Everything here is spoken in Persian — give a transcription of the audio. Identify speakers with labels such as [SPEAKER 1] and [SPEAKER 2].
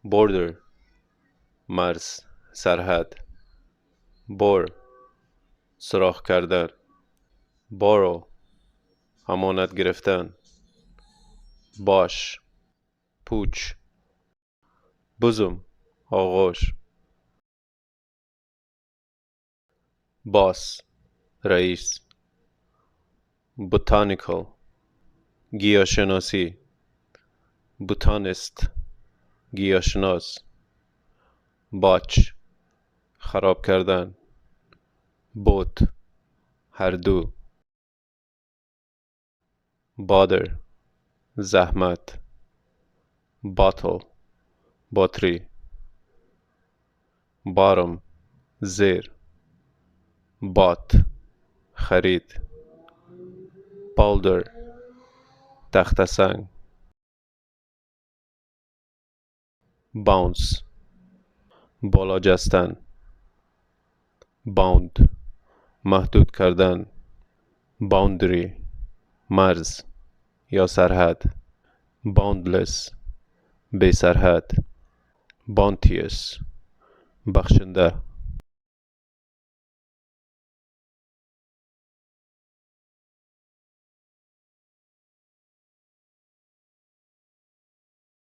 [SPEAKER 1] border مرز سرحد bore سوراخ کردن borrow امانت گرفتن باش پوچ bosom آغوش باس رئیس botanical گیاهشناسی botanist گیاهشناس باچ خراب کردن بوت هر دو bother زحمت bottle باتری bottom زیر بات خرید boulder تخته سنگ bounce بالا جستن bound محدود کردن boundary مرز یا سرحد boundless بی سرحد bounteous بخشنده